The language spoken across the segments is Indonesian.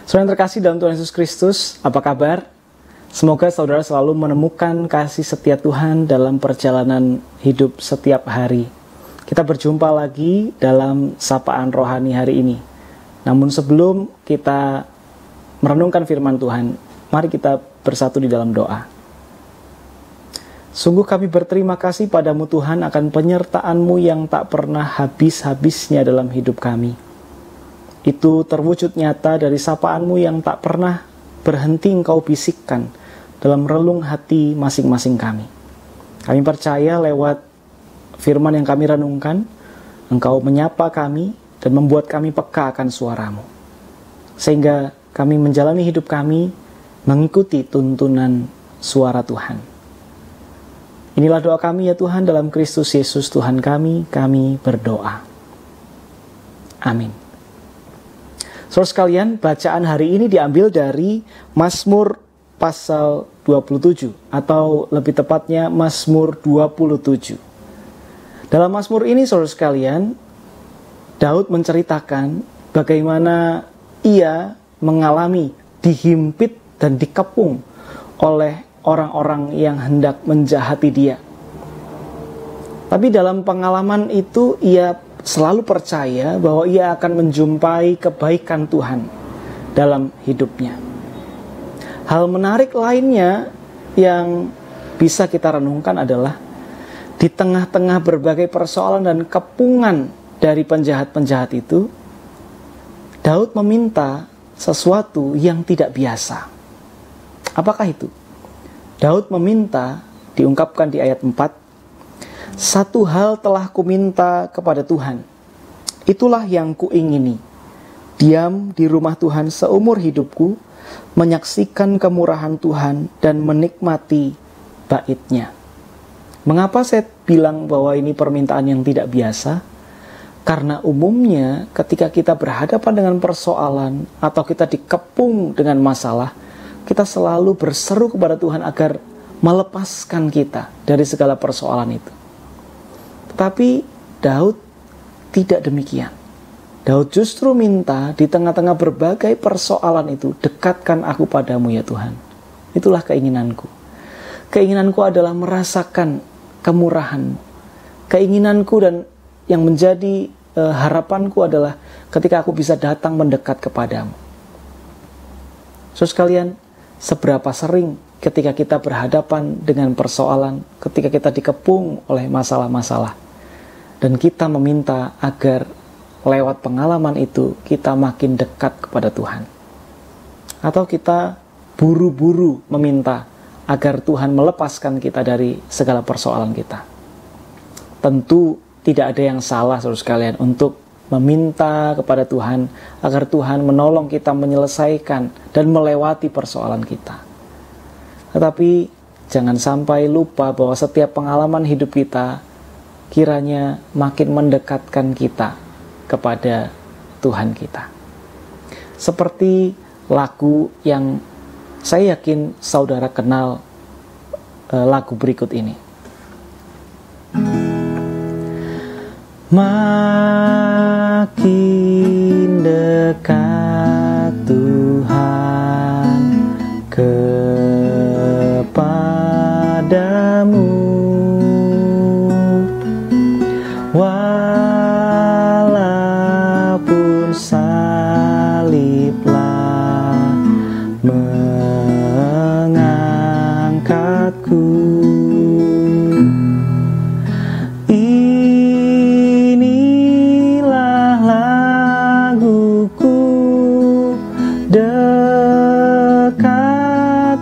Saudara yang terkasih dalam Tuhan Yesus Kristus, apa kabar? Semoga saudara selalu menemukan kasih setia Tuhan dalam perjalanan hidup setiap hari. Kita berjumpa lagi dalam sapaan rohani hari ini. Namun sebelum kita merenungkan firman Tuhan, mari kita bersatu di dalam doa. Sungguh kami berterima kasih padamu Tuhan akan penyertaan-Mu yang tak pernah habis-habisnya dalam hidup kami. Itu terwujud nyata dari sapaan-Mu yang tak pernah berhenti Engkau bisikkan dalam relung hati masing-masing kami. Kami percaya lewat firman yang kami renungkan, Engkau menyapa kami dan membuat kami peka akan suara-Mu. Sehingga kami menjalani hidup kami mengikuti tuntunan suara Tuhan. Inilah doa kami ya Tuhan dalam Kristus Yesus Tuhan kami berdoa. Amin. Saudara sekalian, bacaan hari ini diambil dari Mazmur pasal 27 atau lebih tepatnya Mazmur 27. Dalam Mazmur ini saudara sekalian, Daud menceritakan bagaimana ia mengalami dihimpit dan dikepung oleh orang-orang yang hendak menjahati dia. Tapi dalam pengalaman itu ia selalu percaya bahwa ia akan menjumpai kebaikan Tuhan dalam hidupnya. Hal menarik lainnya yang bisa kita renungkan adalah di tengah-tengah berbagai persoalan dan kepungan dari penjahat-penjahat itu, Daud meminta sesuatu yang tidak biasa. Apakah itu? Daud meminta, diungkapkan di ayat 4, "Satu hal telah kuminta kepada Tuhan, itulah yang kuingini, diam di rumah Tuhan seumur hidupku, menyaksikan kemurahan Tuhan dan menikmati bait-Nya." Mengapa saya bilang bahwa ini permintaan yang tidak biasa? Karena umumnya ketika kita berhadapan dengan persoalan atau kita dikepung dengan masalah, kita selalu berseru kepada Tuhan agar melepaskan kita dari segala persoalan itu. Tetapi Daud tidak demikian. Daud justru minta di tengah-tengah berbagai persoalan itu, dekatkan aku padamu ya Tuhan. Itulah keinginanku. Keinginanku adalah merasakan kemurahan. Keinginanku dan yang menjadi harapanku adalah ketika aku bisa datang mendekat kepadamu. Saudara sekalian, seberapa sering ketika kita berhadapan dengan persoalan, ketika kita dikepung oleh masalah-masalah, dan kita meminta agar lewat pengalaman itu kita makin dekat kepada Tuhan. Atau kita buru-buru meminta agar Tuhan melepaskan kita dari segala persoalan kita. Tentu tidak ada yang salah saudara sekalian untuk meminta kepada Tuhan agar Tuhan menolong kita menyelesaikan dan melewati persoalan kita. Tetapi jangan sampai lupa bahwa setiap pengalaman hidup kita kiranya makin mendekatkan kita kepada Tuhan kita. Seperti lagu yang saya yakin saudara kenal, lagu berikut ini. Makin dekat Tuhan kepadamu, walaupun saliblah mengangkatku.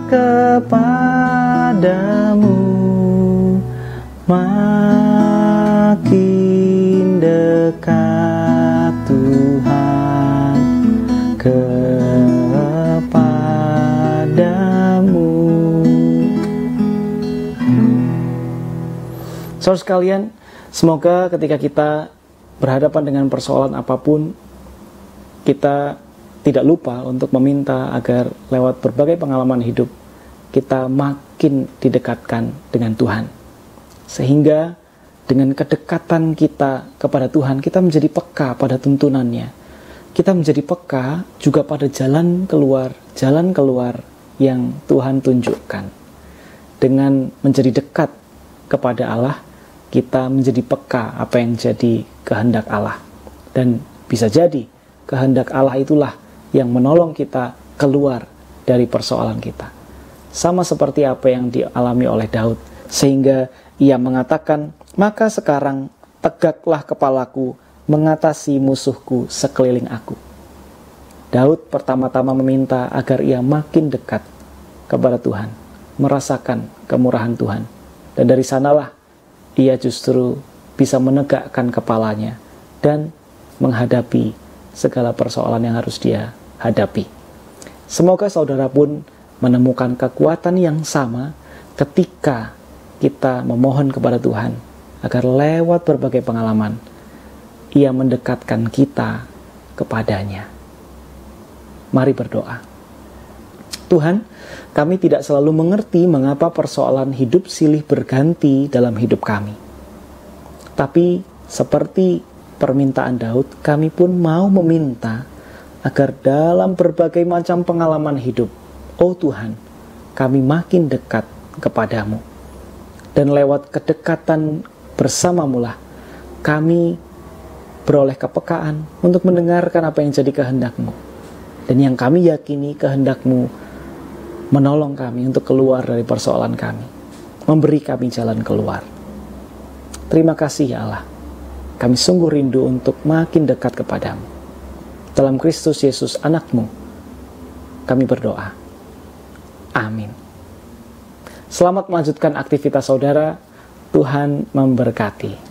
Kepadamu makin dekat Tuhan kepadamu. Saudara sekalian, semoga ketika kita berhadapan dengan persoalan apapun, kita tidak lupa untuk meminta agar lewat berbagai pengalaman hidup kita makin didekatkan dengan Tuhan. Sehingga dengan kedekatan kita kepada Tuhan, kita menjadi peka pada tuntunannya. kita menjadi peka juga pada jalan keluar yang Tuhan tunjukkan. Dengan menjadi dekat kepada Allah, kita menjadi peka apa yang jadi kehendak Allah. Dan bisa jadi kehendak Allah itulah yang menolong kita keluar dari persoalan kita. Sama seperti apa yang dialami oleh Daud, sehingga ia mengatakan, "Maka sekarang tegaklah kepalaku, mengatasi musuhku sekeliling aku." Daud pertama-tama meminta agar ia makin dekat kepada Tuhan, merasakan kemurahan Tuhan. Dan dari sanalah ia justru bisa menegakkan kepalanya dan menghadapi segala persoalan yang harus dia hadapi. Semoga saudara pun menemukan kekuatan yang sama ketika kita memohon kepada Tuhan agar lewat berbagai pengalaman Ia mendekatkan kita kepadanya. Mari berdoa. Tuhan, kami tidak selalu mengerti mengapa persoalan hidup silih berganti dalam hidup kami. Tapi seperti permintaan Daud, kami pun mau meminta agar dalam berbagai macam pengalaman hidup, oh Tuhan, kami makin dekat kepadamu. Dan lewat kedekatan bersamamu-lah kami beroleh kepekaan untuk mendengarkan apa yang jadi kehendak-Mu. Dan yang kami yakini kehendak-Mu menolong kami untuk keluar dari persoalan kami, memberi kami jalan keluar. Terima kasih ya Allah, kami sungguh rindu untuk makin dekat kepadamu. Dalam Kristus Yesus anak-Mu, kami berdoa. Amin. Selamat melanjutkan aktivitas saudara, Tuhan memberkati.